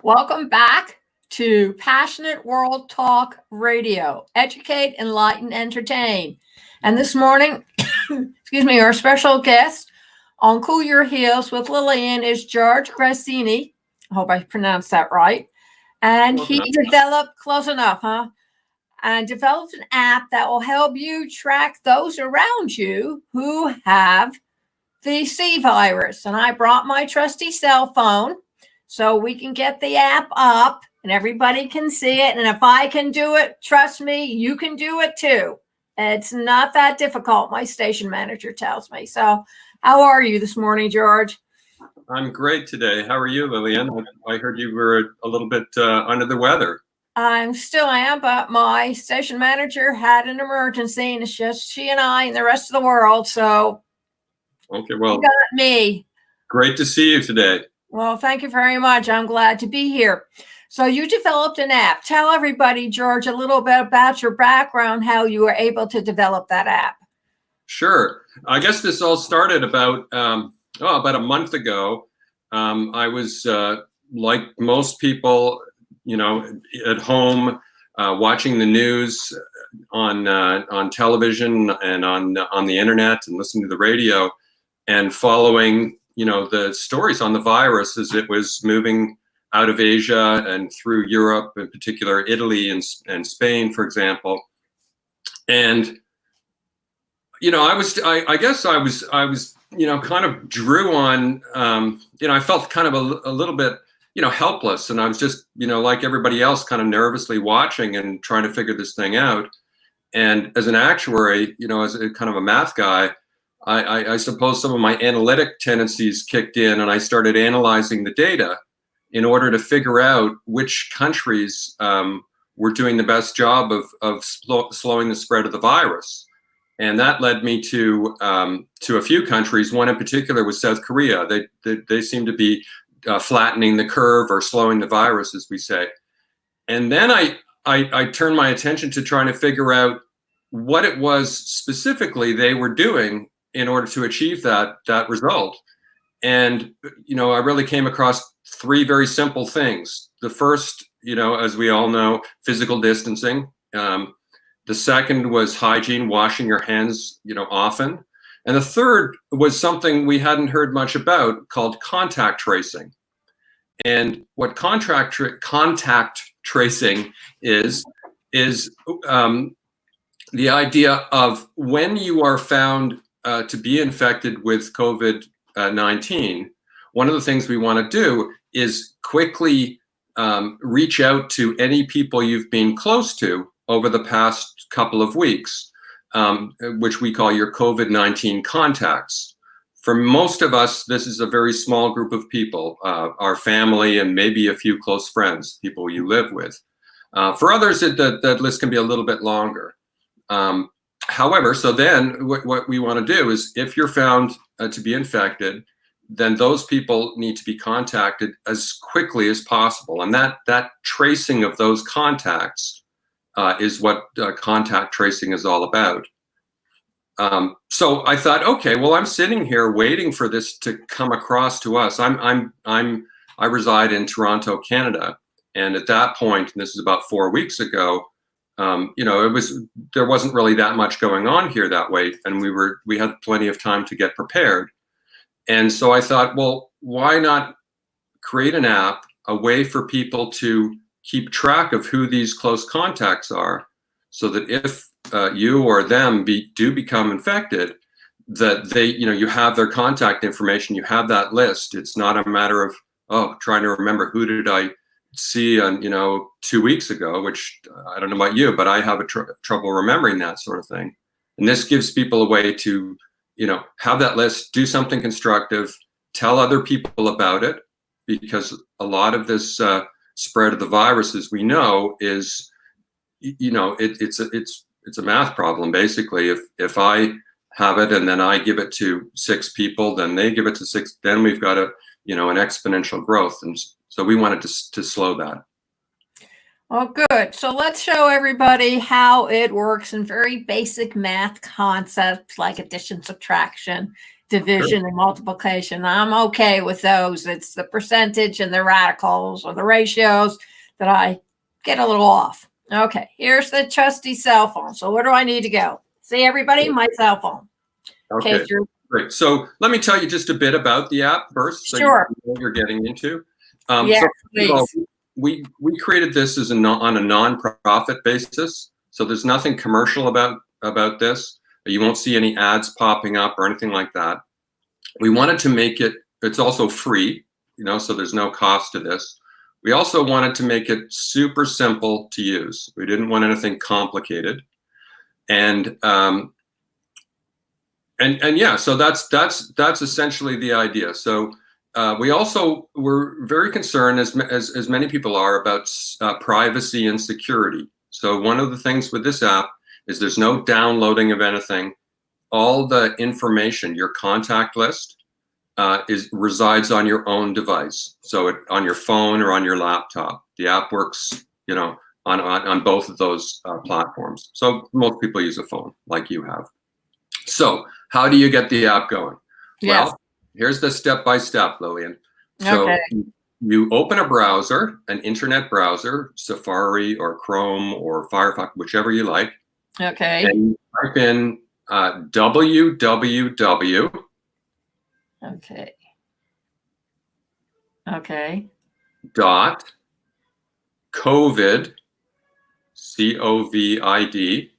Welcome back to Passionate World Talk Radio. Educate, enlighten, entertain. And this morning, excuse me, our special guest on Cool Your Heels with Lillian is George Graziani. I hope I pronounced that right. And he developed, close enough, huh? And developed an app that will help you track those around you who have the C virus. And I brought my trusty cell phone so we can get the app up and everybody can see it. And if I can do it, trust me, you can do it too. It's not that difficult, my station manager tells me. So how are you this morning, George? I'm great today. How are you, Lillian? I heard you were a little bit under the weather. I still am, but my station manager had an emergency and it's just she and I and the rest of the world. So okay, well, you got me. Great to see you today. Well, thank you very much. I'm glad to be here. So you developed an app. Tell everybody, George, a little bit about your background, how you were able to develop that app. Sure. I guess this all started about a month ago. I was like most people, at home watching the news on television and on the internet and listening to the radio and following the stories on the virus as it was moving out of Asia and through Europe, in particular Italy and Spain, for example. And I guess I was kind of drew on I felt kind of a little bit helpless, and I was just like everybody else, kind of nervously watching and trying to figure this thing out. And as an actuary, as a kind of a math guy, I suppose some of my analytic tendencies kicked in, and I started analyzing the data in order to figure out which countries were doing the best job of slowing the spread of the virus. And that led me to a few countries. One in particular was South Korea. They seem to be flattening the curve or slowing the virus, as we say. And then I turned my attention to trying to figure out what it was specifically they were doing in order to achieve that result. And I really came across three very simple things. The first, as we all know, physical distancing. The second was hygiene, washing your hands, often. And the third was something we hadn't heard much about, called contact tracing. And what contact tracing is the idea of when you are found to be infected with COVID-19, one of the things we want to do is quickly reach out to any people you've been close to over the past couple of weeks, which we call your COVID-19 contacts. For most of us, this is a very small group of people, our family and maybe a few close friends, people you live with. For others, that list can be a little bit longer. However, so then what we want to do is, if you're found to be infected, then those people need to be contacted as quickly as possible. And that tracing of those contacts is what contact tracing is all about. So I thought, okay, well, I'm sitting here waiting for this to come across to us. I reside in Toronto, Canada, and at that point, and this is about 4 weeks ago, there wasn't really that much going on here that way, and we had plenty of time to get prepared. And so I thought, well, why not create an app, a way for people to keep track of who these close contacts are, so that if you or them do become infected, that you have their contact information, you have that list. It's not a matter of trying to remember who did I see on 2 weeks ago, which I don't know about you, but I have trouble remembering that sort of thing. And this gives people a way to have that list, do something constructive, tell other people about it, because a lot of this spread of the virus, as we know, is it's a math problem, basically. If I have it and then I give it to 6 people, then they give it to 6, then we've got an exponential growth. And so we wanted to slow that. Oh, good. So let's show everybody how it works in very basic math concepts like addition, subtraction, division and multiplication. I'm okay with those. It's the percentage and the radicals or the ratios that I get a little off. Okay, here's the trusty cell phone. So where do I need to go? See everybody, my cell phone. Okay, great. So let me tell you just a bit about the app first, so Sure. you know what you're getting into. Yes, so please. all, we created this as on a non-profit basis, so there's nothing commercial about this. You won't see any ads popping up or anything like that. We wanted to make it. It's also free, so there's no cost to this. We also wanted to make it super simple to use. We didn't want anything complicated, and yeah, so that's essentially the idea. So we also were very concerned, as many people are, about privacy and security. So one of the things with this app is there's no downloading of anything. All the information, your contact list, resides on your own device. So on your phone or on your laptop. The app works, on both of those platforms. So most people use a phone like you have. So how do you get the app going? Yes. Well, here's the step-by-step, Lillian. So Okay. you open a browser, an internet browser, Safari or Chrome or Firefox, whichever you like. Okay. And you type in www. Okay. Okay. Dot COVID, COVID,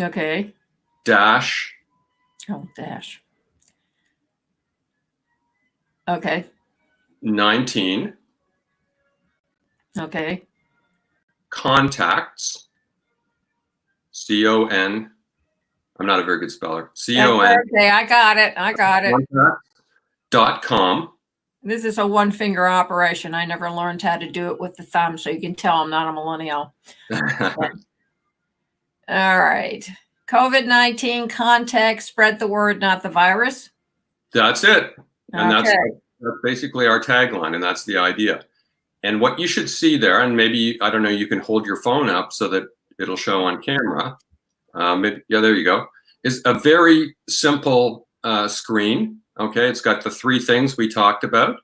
Okay. dash dash. Okay. 19 Okay. contacts, CON. I'm not a very good speller. CON. Okay, I got it. .com. This is a one finger operation. I never learned how to do it with the thumb, so you can tell I'm not a millennial. All right. COVID-19 contact, spread the word, not the virus. That's it. And Okay. that's basically our tagline, and that's the idea. And what you should see there, and maybe, I don't know, you can hold your phone up so that it'll show on camera. Yeah, there you go. Is a very simple screen. Okay, it's got the three things we talked about.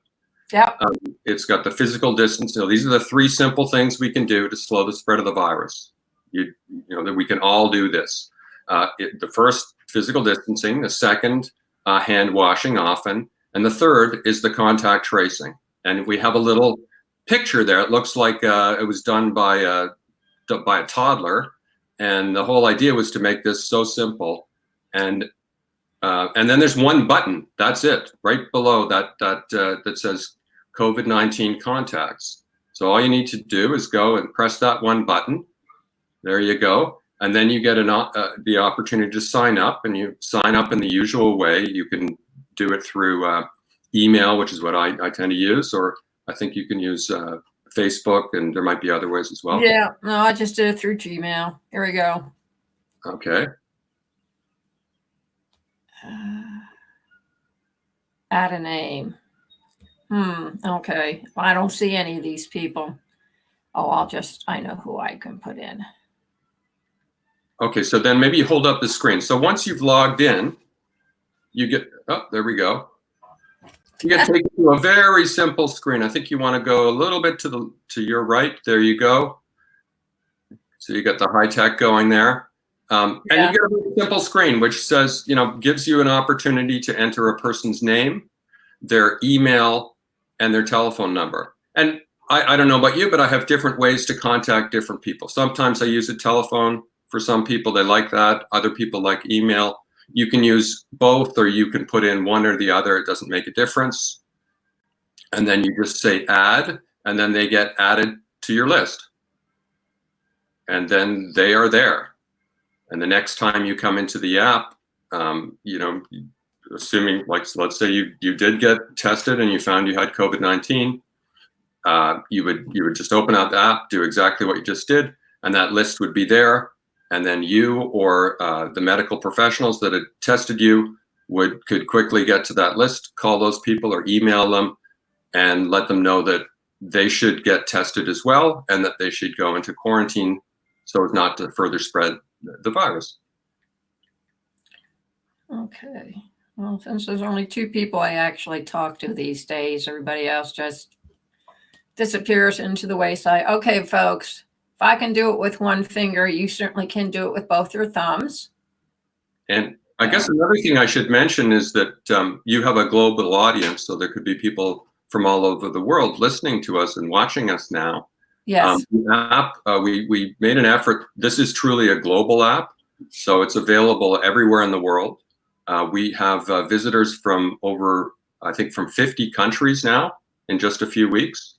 Yep. It's got the physical distance. These are the three simple things we can do to slow the spread of the virus. That we can all do this. The first, physical distancing. The second, hand washing often. And the third is the contact tracing. And we have a little picture there. It looks like it was done by a toddler. And the whole idea was to make this so simple. And then there's one button. That's it, right below that says COVID-19 contacts. So all you need to do is go and press that one button. There you go. And then you get the opportunity to sign up, and you sign up in the usual way. You can do it through email, which is what I tend to use, or I think you can use Facebook, and there might be other ways as well. Yeah, no, I just did it through Gmail. Here we go. Okay. Add a name. Okay. I don't see any of these people. Oh, I know who I can put in. Okay, so then maybe you hold up the screen. So once you've logged in, you get, there we go. You get taken to a very simple screen. I think you want to go a little bit to your right. There you go. So you got the high tech going there. And you get a very simple screen, which says, gives you an opportunity to enter a person's name, their email, and their telephone number. And I don't know about you, but I have different ways to contact different people. Sometimes I use a telephone. For some people, they like that. Other people like email. You can use both, or you can put in one or the other. It doesn't make a difference. And then you just say add, and then they get added to your list. And then they are there. And the next time you come into the app, assuming, like, so let's say you did get tested and you found you had COVID-19, you would just open up the app, do exactly what you just did, and that list would be there. And then you or the medical professionals that had tested you could quickly get to that list, call those people or email them, and let them know that they should get tested as well, and that they should go into quarantine so as not to further spread the virus. Okay. Well, since there's only two people I actually talk to these days, everybody else just disappears into the wayside. Okay, folks, if I can do it with one finger, you certainly can do it with both your thumbs. And I guess another thing I should mention is that you have a global audience, so there could be people from all over the world listening to us and watching us now. Yes. The app, we made an effort. This is truly a global app, so it's available everywhere in the world. We have visitors from over, I think, from 50 countries now in just a few weeks.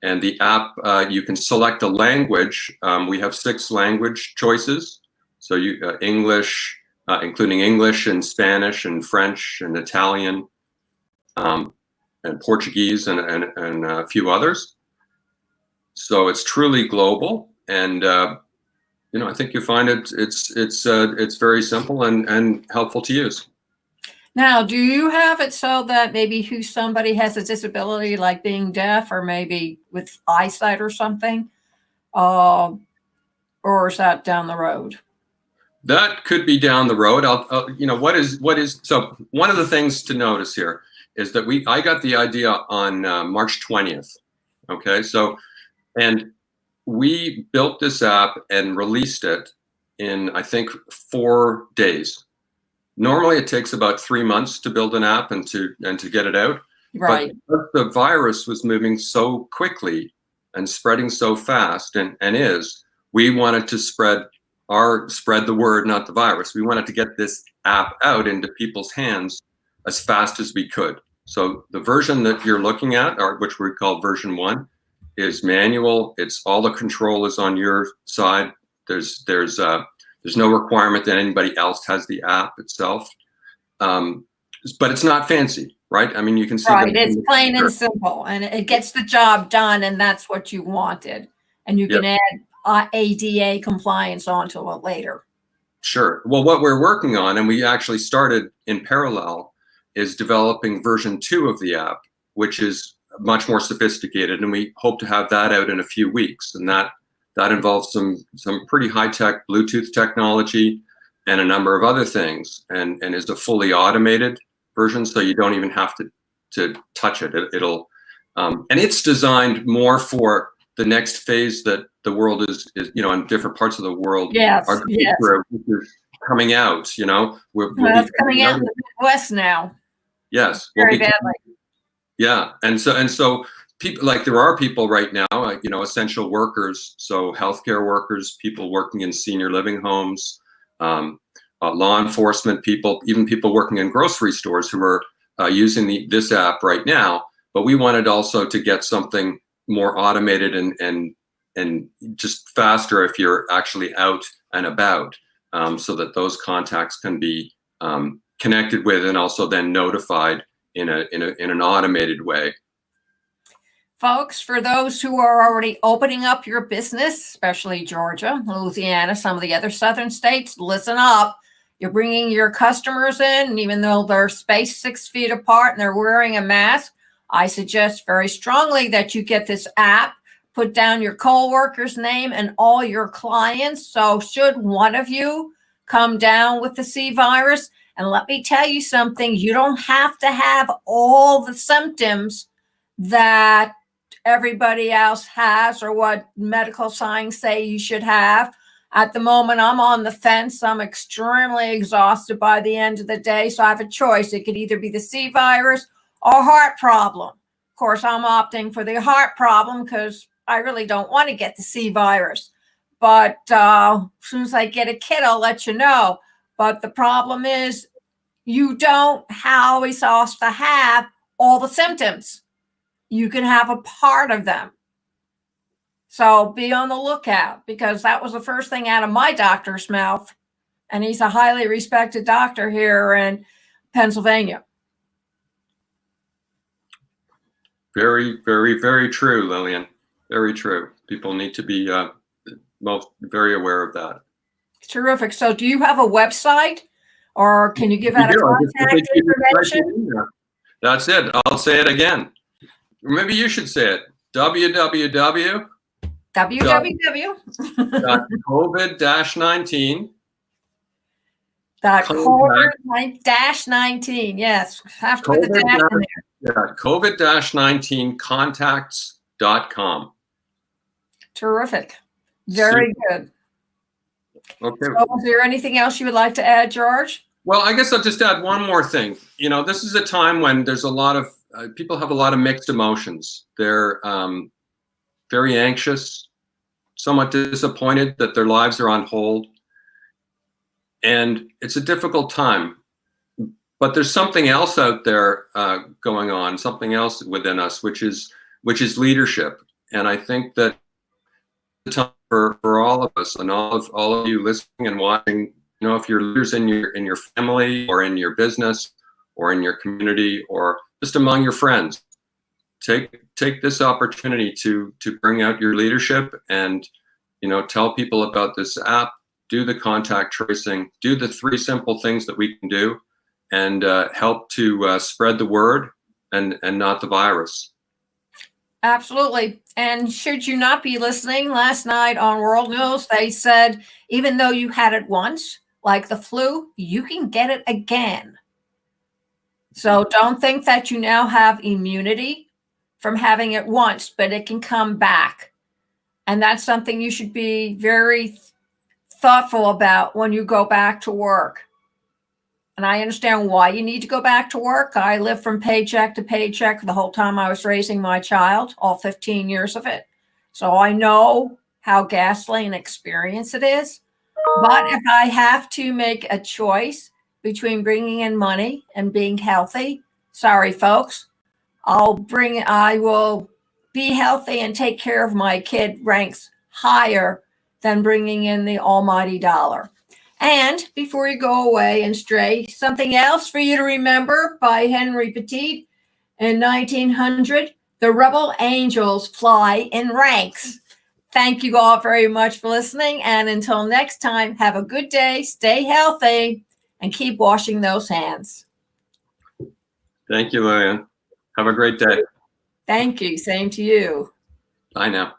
And the app, you can select a language. We have 6 language choices. So English, including English and Spanish and French and Italian, and Portuguese and a few others. So it's truly global, and I think you find it's very simple and helpful to use. Now, do you have it so that maybe who somebody has a disability like being deaf or maybe with eyesight or something, or is that down the road? That could be down the road. So one of the things to notice here is that I got the idea on March 20th. Okay, and we built this app and released it in, I think, 4 days. Normally it takes about 3 months to build an app and to get it out. Right. But the virus was moving so quickly and spreading so fast, and we wanted to spread the word, not the virus. We wanted to get this app out into people's hands as fast as we could. So the version that you're looking at, which we call version 1, is manual. It's all the control is on your side. There's no requirement that anybody else has the app itself. But it's not fancy, right? I mean, you can see. Right, it's plain and simple, and it gets the job done, and that's what you wanted. And you can add ADA compliance onto it later. Sure. Well, what we're working on, and we actually started in parallel, is developing version 2 of the app, which is much more sophisticated, and we hope to have that out in a few weeks. And that involves some pretty high-tech Bluetooth technology and a number of other things, and is a fully automated version, so you don't even have to touch it. It'll and it's designed more for the next phase that the world is in different parts of the world are going through, which is coming out. It's coming out in the Midwest now. Yes, very badly. Yeah, and so people, like, there are people right now, essential workers, so healthcare workers, people working in senior living homes, law enforcement people, even people working in grocery stores who are using this app right now. But we wanted also to get something more automated and just faster if you're actually out and about, so that those contacts can be connected with and also then notified in an automated way. Folks, for those who are already opening up your business, especially Georgia, Louisiana, some of the other southern states, listen up. You're bringing your customers in, and even though they're spaced 6 feet apart and they're wearing a mask, I suggest very strongly that you get this app, put down your co-worker's name and all your clients. So should one of you come down with the C virus, and let me tell you something, you don't have to have all the symptoms that everybody else has or what medical science say you should have. At the moment, I'm on the fence. I'm extremely exhausted by the end of the day. So I have a choice. It could either be the C virus or heart problem. Of course, I'm opting for the heart problem because I really don't want to get the C virus. But as soon as I get a kit, I'll let you know. But the problem is you don't always have to have all the symptoms. You can have a part of them. So be on the lookout, because that was the first thing out of my doctor's mouth. And he's a highly respected doctor here in Pennsylvania. Very, very, very true, Lillian. Very true. People need to be very aware of that. Terrific. So do you have a website, or can you give out a contact information? That's it. I'll say it again. Maybe you should say it. www. COVID-19 That Contact COVID-19. Yes, have to put the COVID dash in there. yeah, COVID-19 contacts.com. Terrific. Very good. Okay. So, is there anything else you would like to add, George? Well, I guess I'll just add one more thing. This is a time when there's a lot of people have a lot of mixed emotions. They're very anxious, somewhat disappointed that their lives are on hold. And it's a difficult time. But there's something else out there going on, something else within us, which is leadership. And I think that the time for all of us and all of you listening and watching, if you're leaders in your family or in your business or in your community or just among your friends, take this opportunity to bring out your leadership and tell people about this app, do the contact tracing, do the 3 simple things that we can do, and help to spread the word and not the virus. Absolutely. And should you not be listening, last night on World News, they said, even though you had it once, like the flu, you can get it again. So don't think that you now have immunity from having it once, but it can come back. And that's something you should be very thoughtful about when you go back to work. And I understand why you need to go back to work. I lived from paycheck to paycheck the whole time I was raising my child, all 15 years of it. So I know how ghastly an experience it is. But if I have to make a choice between bringing in money and being healthy, sorry, folks, I will be healthy and take care of my kid ranks higher than bringing in the almighty dollar. And before you go away and stray, something else for you to remember by Henry Petit in 1900, the rebel angels fly in ranks. Thank you all very much for listening. And until next time, have a good day, stay healthy, and keep washing those hands. Thank you, Lillian. Have a great day. Thank you. Same to you. Bye now.